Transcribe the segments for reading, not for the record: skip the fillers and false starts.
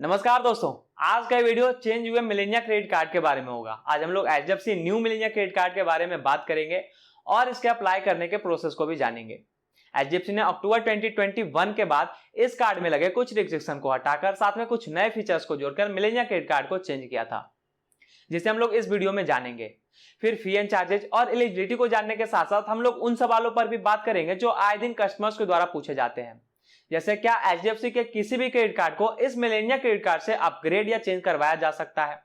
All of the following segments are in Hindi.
नमस्कार दोस्तों, आज का वीडियो चेंज हुए मिलेनिया क्रेडिट कार्ड के बारे में होगा। आज हम लोग HDFC new Melania credit card के बारे में बात करेंगे और इसके अप्लाई करने के प्रोसेस को भी जानेंगे। एचडीएफसी ने अक्टूबर 2021 के बाद इस कार्ड में लगे कुछ रिस्ट्रिक्शन को हटाकर साथ में कुछ नए फीचर्स को जोड़कर मिलेनिया क्रेडिट कार्ड को चेंज किया था, जिसे हम लोग इस वीडियो में जानेंगे। फिर फी एंड चार्जेज और एलिजिबिलिटी को जानने के साथ साथ हम लोग उन सवालों पर भी बात करेंगे जो आए दिन कस्टमर्स के द्वारा पूछे जाते हैं, जैसे क्या एचडीएफसी के किसी भी क्रेडिट कार्ड को इस मिलेनिया क्रेडिट कार्ड से अपग्रेड या चेंज करवाया जा सकता है।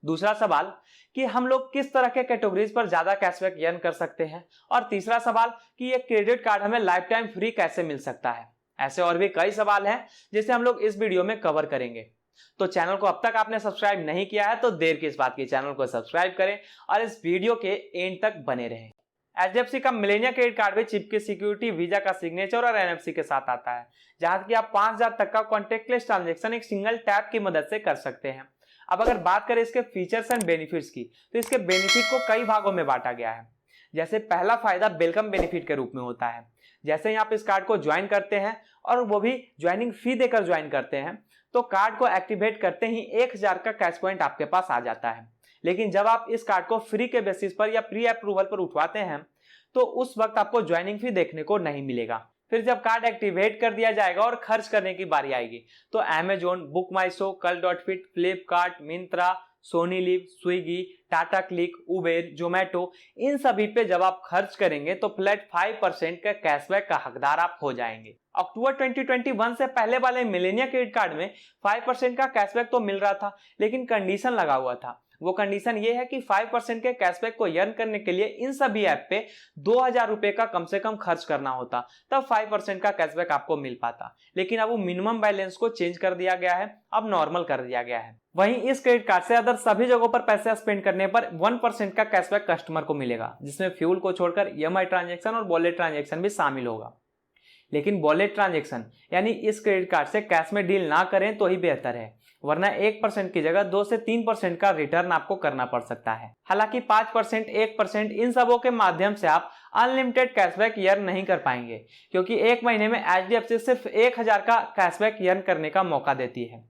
दूसरा सवाल कि हम लोग किस तरह के कैटेगरीज पर ज्यादा कैशबैक अर्न कर सकते हैं। और तीसरा सवाल कि ये क्रेडिट कार्ड हमें लाइफ टाइम फ्री कैसे मिल सकता है। ऐसे और भी कई सवाल हैं जिसे हम लोग इस वीडियो में कवर करेंगे। तो चैनल को अब तक आपने सब्सक्राइब नहीं किया है तो देर किस बात की, चैनल को सब्सक्राइब करें और इस वीडियो के एंड तक बने रहें। एचडीएफसी का मिलेनिया क्रेडिट कार्ड भी चिप की सिक्योरिटी, वीजा का सिग्नेचर और एनएफसी के साथ आता है, जहां कि आप 5000 तक का कॉन्टेक्टलेस ट्रांजैक्शन एक सिंगल टैप की मदद से कर सकते हैं। अब अगर बात करें इसके फीचर्स एंड बेनिफिट्स की, तो इसके बेनिफिट को कई भागों में बांटा गया है। जैसे पहला फायदा वेलकम बेनिफिट के रूप में होता है। जैसे ही आप इस कार्ड को ज्वाइन करते हैं और वो भी ज्वाइनिंग फी देकर ज्वाइन करते हैं, तो कार्ड को एक्टिवेट करते ही 1000 का कैश पॉइंट आपके पास आ जाता है। लेकिन जब आप इस कार्ड को फ्री के बेसिस पर या प्री अप्रूवल पर उठवाते हैं तो उस वक्त आपको ज्वाइनिंग फी देखने को नहीं मिलेगा। फिर जब कार्ड एक्टिवेट कर दिया जाएगा और खर्च करने की बारी आएगी तो Amazon, Book My Show, cult fit, Flipkart, Myntra, Sony LIV, Swiggy, Tata CLiQ, Uber, Zomato, इन सभी पे जब आप खर्च करेंगे तो फ्लैट 5% का कैशबैक का हकदार आप हो जाएंगे। अक्टूबर 2021 से पहले वाले मिलेनिया क्रेडिट कार्ड में 5% का कैशबैक तो मिल रहा था, लेकिन कंडीशन लगा हुआ था। वो कंडीशन ये है कि 5% के कैशबैक को अर्न करने के लिए इन सभी ऐप पे 2000 रुपए का कम से कम खर्च करना होता, तब 5% का कैशबैक आपको मिल पाता। लेकिन अब वो मिनिमम बैलेंस को चेंज कर दिया गया है, अब नॉर्मल कर दिया गया है। वहीं इस क्रेडिट कार्ड से अदर सभी जगहों पर पैसे स्पेंड करने पर 1% का कैशबैक कस्टमर को मिलेगा, जिसमें फ्यूल को छोड़कर ईएमआई ट्रांजेक्शन और वॉलेट ट्रांजेक्शन भी शामिल होगा। लेकिन वॉलेट ट्रांजेक्शन यानी इस क्रेडिट कार्ड से कैश में डील ना करें तो ही बेहतर है, वरना 1% की जगह 2 से 3% का रिटर्न आपको करना पड़ सकता है। हालांकि 5%, 1% इन सबों के माध्यम से आप अनलिमिटेड कैशबैक अर्न नहीं कर पाएंगे, क्योंकि एक महीने में एचडीएफसी सिर्फ 1000 का कैशबैक अर्न करने का मौका देती है।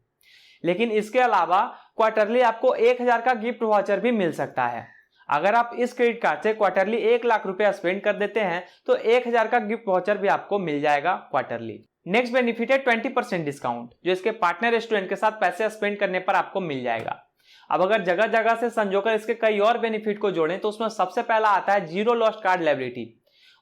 लेकिन इसके अलावा क्वार्टरली आपको 1000 का गिफ्ट वाउचर भी मिल सकता है। अगर आप इस क्रेडिट कार्ड से क्वार्टरली 1 लाख रुपए स्पेंड कर देते हैं तो 1000 का गिफ्ट वाउचर भी आपको मिल जाएगा क्वार्टरली। नेक्स्ट बेनिफिट है 20% डिस्काउंट, जो इसके पार्टनर रेस्टोरेंट के साथ पैसे स्पेंड करने पर आपको मिल जाएगा। अब अगर जगह जगह से संजोकर इसके कई और बेनिफिट को जोड़ें तो उसमें सबसे पहला आता है जीरो लॉस्ट कार्ड लायबिलिटी।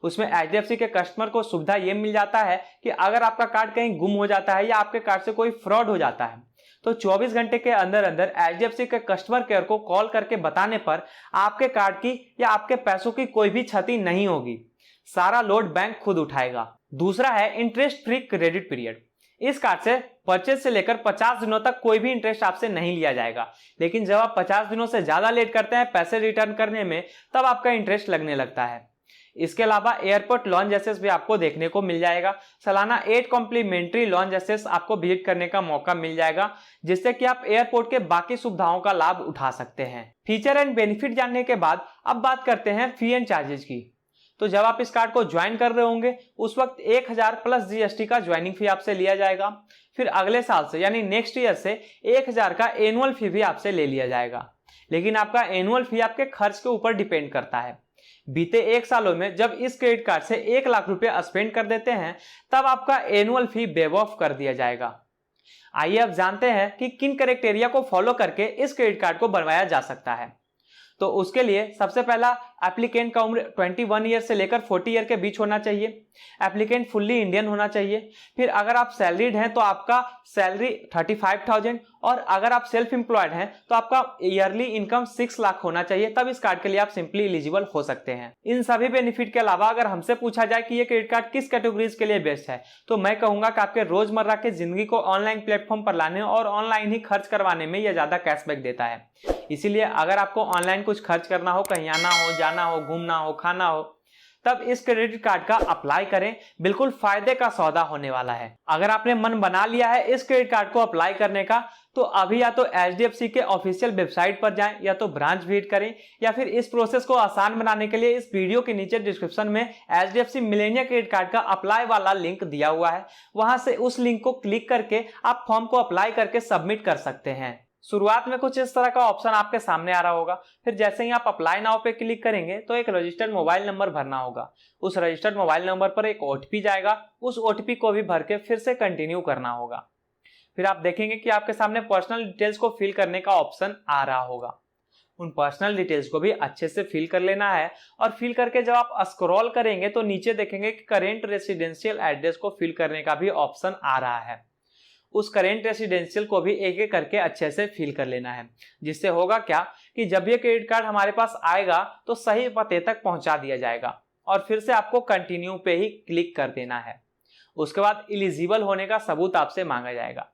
उसमें एचडीएफसी के कस्टमर को सुविधा यह मिल जाता है कि अगर आपका कार्ड कहीं गुम हो जाता है या आपके कार्ड से कोई फ्रॉड हो जाता है तो 24 घंटे के अंदर अंदर एचडीएफसी के कस्टमर केयर को कॉल करके बताने पर आपके कार्ड की या आपके पैसों की कोई भी क्षति नहीं होगी, सारा लोड बैंक खुद उठाएगा। दूसरा है इंटरेस्ट फ्री क्रेडिट पीरियड। इस कार्ड से परचेज से लेकर 50 दिनों तक कोई भी इंटरेस्ट आपसे नहीं लिया जाएगा, लेकिन जब आप 50 दिनों से ज्यादा लेट करते हैं पैसे रिटर्न करने में तब आपका इंटरेस्ट लगने लगता है। इसके अलावा एयरपोर्ट लॉन्च एक्सेस भी आपको देखने को मिल जाएगा। सालाना 8 कॉम्प्लीमेंट्री लॉन्च एक्सेस आपको विजिट करने का मौका मिल जाएगा, जिससे कि आप एयरपोर्ट के बाकी सुविधाओं का लाभ उठा सकते हैं। फीचर एंड बेनिफिट जानने के बाद अब बात करते हैं फी एंड चार्जेज की। तो जब आप इस कार्ड को ज्वाइन कर रहे होंगे उस वक्त 1000 प्लस जीएसटी का ज्वाइनिंग फी आपसे लिया जाएगा। फिर अगले साल से यानी नेक्स्ट ईयर से 1000 का एनुअल फी भी आपसे ले लिया जाएगा। लेकिन आपका एनुअल फी आपके खर्च के ऊपर डिपेंड करता है। बीते 1 सालों में जब इस क्रेडिट कार्ड से 1 लाख रुपए स्पेंड कर देते हैं तब आपका एनुअल फी वेव ऑफ कर दिया जाएगा। आइए अब जानते हैं कि किन क्राइटेरिया को फॉलो करके इस क्रेडिट कार्ड को बनवाया जा सकता है। तो उसके लिए सबसे पहला एप्लीकेंट का उम्र 21 ईयर से लेकर 40 ईयर के बीच होना चाहिए। एप्लीकेंट फुल्ली इंडियन होना चाहिए। फिर अगर आप सैलरीड हैं तो आपका सैलरी 35,000 और अगर आप सेल्फ एम्प्लॉयड हैं तो आपका ईयरली इनकम 6 लाख होना चाहिए, तब इस कार्ड के लिए आप सिंपली एलिजिबल हो सकते हैं। इन सभी बेनिफिट के अलावा अगर हमसे पूछा जाए कि ये क्रेडिट कार्ड किस कैटेगरीज के लिए बेस्ट है तो मैं कहूंगा कि आपके रोजमर्रा की जिंदगी को ऑनलाइन प्लेटफॉर्म पर लाने और ऑनलाइन ही खर्च करवाने में यह ज्यादा कैशबैक देता है। इसीलिए अगर आपको ऑनलाइन कुछ खर्च करना हो, कहीं आना हो, जाना हो, घूमना हो, खाना हो, तब इस क्रेडिट कार्ड का अप्लाई करें। बिल्कुल फायदे का सौदा होने वाला है। अगर आपने मन बना लिया है इस क्रेडिट कार्ड को अप्लाई करने का तो अभी या तो HDFC के ऑफिशियल वेबसाइट पर जाएं या तो ब्रांच विजिट करें, या फिर इस प्रोसेस को आसान बनाने के लिए इस वीडियो के नीचे डिस्क्रिप्शन में HDFC मिलेनिया क्रेडिट कार्ड का अप्लाई वाला लिंक दिया हुआ है, वहां से उस लिंक को क्लिक करके आप फॉर्म को अप्लाई करके सबमिट कर सकते हैं। शुरुआत में कुछ इस तरह का ऑप्शन आपके सामने आ रहा होगा। फिर जैसे ही आप अप्लाई नाउ पे क्लिक करेंगे तो एक रजिस्टर्ड मोबाइल नंबर भरना होगा। उस रजिस्टर्ड मोबाइल नंबर पर एक OTP जाएगा, उस OTP को भी भर के फिर से कंटिन्यू करना होगा। फिर आप देखेंगे कि आपके सामने पर्सनल डिटेल्स को फिल करने का ऑप्शन आ रहा होगा। उन पर्सनल डिटेल्स को भी अच्छे से फिल कर लेना है, और फिल करके जब आप स्क्रॉल करेंगे तो नीचे देखेंगे कि करेंट रेसिडेंशियल एड्रेस को फिल करने का भी ऑप्शन आ रहा है। उस करेंट रेसिडेंशियल को भी एक एक करके अच्छे से फिल कर लेना है, जिससे होगा क्या कि जब ये क्रेडिट कार्ड हमारे पास आएगा तो सही पते तक पहुंचा दिया जाएगा, और फिर से आपको कंटिन्यू पे ही क्लिक कर देना है। उसके बाद एलिजिबल होने का सबूत आपसे मांगा जाएगा,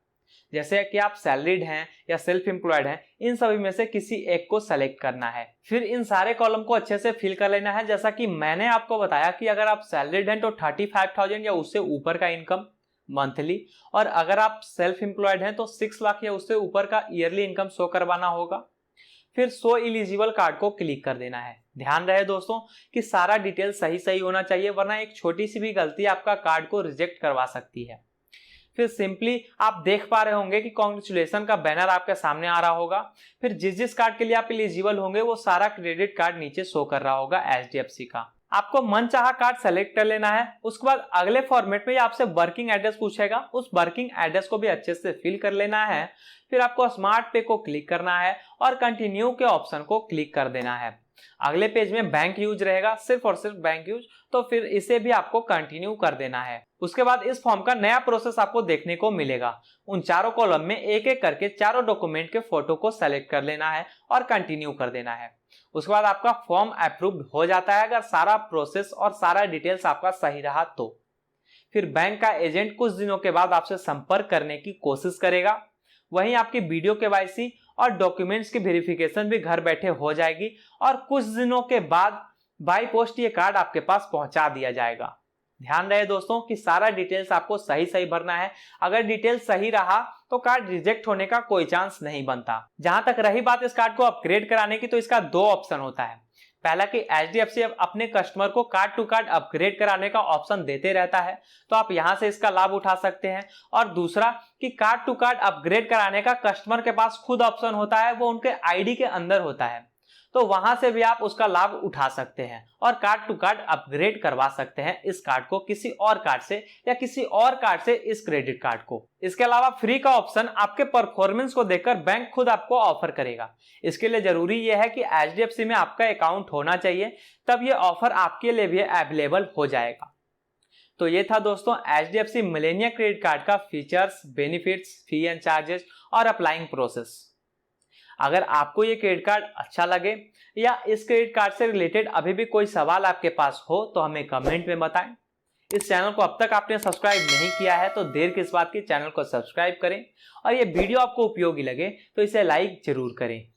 जैसे कि आप सैलरीड हैं या सेल्फ एम्प्लॉयड हैं, इन सभी में से किसी एक को सेलेक्ट करना है। फिर इन सारे कॉलम को अच्छे से फिल कर लेना है। जैसा कि मैंने आपको बताया कि अगर आप सैलरीड हैं तो 35,000 या उससे ऊपर का इनकम मंथली, और अगर आप सेल्फ एम्प्लॉयड हैं तो 6 लाख या उससे ऊपर का ईयरली इनकम शो करवाना होगा। फिर शो एलिजिबल कार्ड को क्लिक कर देना है। ध्यान रहे दोस्तों कि सारा डिटेल सही होना चाहिए, वरना एक छोटी सी भी गलती आपका कार्ड को रिजेक्ट करवा सकती है। फिर सिंपली आप देख पा रहे होंगे कि कांग्रेचुलेशन का बैनर आपके सामने आ रहा होगा। फिर जिस कार्ड के लिए आप एलिजिबल होंगे वो सारा क्रेडिट कार्ड नीचे शो कर रहा होगा HDFC का। आपको मनचाहा कार्ड सेलेक्ट कर लेना है। उसके बाद अगले फॉर्मेट में आपसे वर्किंग एड्रेस पूछेगा, उस वर्किंग एड्रेस को भी अच्छे से फिल कर लेना है। फिर आपको स्मार्ट पे को क्लिक करना है और कंटिन्यू के ऑप्शन को क्लिक कर देना है। अगले पेज में बैंक यूज रहेगा, सिर्फ और सिर्फ बैंक यूज, तो फिर इसे भी आपको कंटिन्यू कर देना है। उसके बाद इस फॉर्म का नया प्रोसेस आपको देखने को मिलेगा। उन चारों कॉलम में एक एक करके चारों डॉक्यूमेंट के फोटो को सेलेक्ट कर लेना है और कंटिन्यू कर देना है। उसके बाद आपका फॉर्म अप्रूव्ड हो जाता है, अगर सारा प्रोसेस और सारा डिटेल्स आपका सही रहा तो। फिर बैंक का एजेंट कुछ दिनों के बाद आपसे संपर्क करने की कोशिश करेगा। वहीं आपकी वीडियो KYC और डॉक्यूमेंट्स की वेरिफिकेशन भी घर बैठे हो जाएगी, और कुछ दिनों के बाद बाय पोस्ट ये कार्ड आपके पास पहुंचा दिया जाएगा। ध्यान रहे दोस्तों कि सारा डिटेल्स आपको सही भरना है। अगर डिटेल सही रहा तो कार्ड रिजेक्ट होने का कोई चांस नहीं बनता। जहां तक रही बात इस कार्ड को अपग्रेड कराने की, तो इसका 2 ऑप्शन होता है। पहला कि HDFC अपने कस्टमर को कार्ड टू कार्ड अपग्रेड कराने का ऑप्शन देते रहता है, तो आप यहां से इसका लाभ उठा सकते हैं। और दूसरा कि कार्ड टू कार्ड अपग्रेड कराने का कस्टमर के पास खुद ऑप्शन होता है, वो उनके ID के अंदर होता है, तो वहां से भी आप उसका लाभ उठा सकते हैं और कार्ड टू कार्ड अपग्रेड करवा सकते हैं इस कार्ड को किसी और कार्ड से, या किसी और कार्ड से इस क्रेडिट कार्ड को। इसके अलावा फ्री का ऑप्शन आपके परफॉर्मेंस को देखकर बैंक खुद आपको ऑफर करेगा। इसके लिए जरूरी यह है कि HDFC में आपका अकाउंट होना चाहिए, तब यह ऑफर आपके लिए भी अवेलेबल हो जाएगा। तो ये था दोस्तों HDFC मिलेनिया क्रेडिट कार्ड का features, benefits, fee and charges और अप्लाइंग प्रोसेस। अगर आपको ये क्रेडिट कार्ड अच्छा लगे या इस क्रेडिट कार्ड से रिलेटेड अभी भी कोई सवाल आपके पास हो तो हमें कमेंट में बताएं। इस चैनल को अब तक आपने सब्सक्राइब नहीं किया है तो देर किस बात की, चैनल को सब्सक्राइब करें, और ये वीडियो आपको उपयोगी लगे तो इसे लाइक जरूर करें।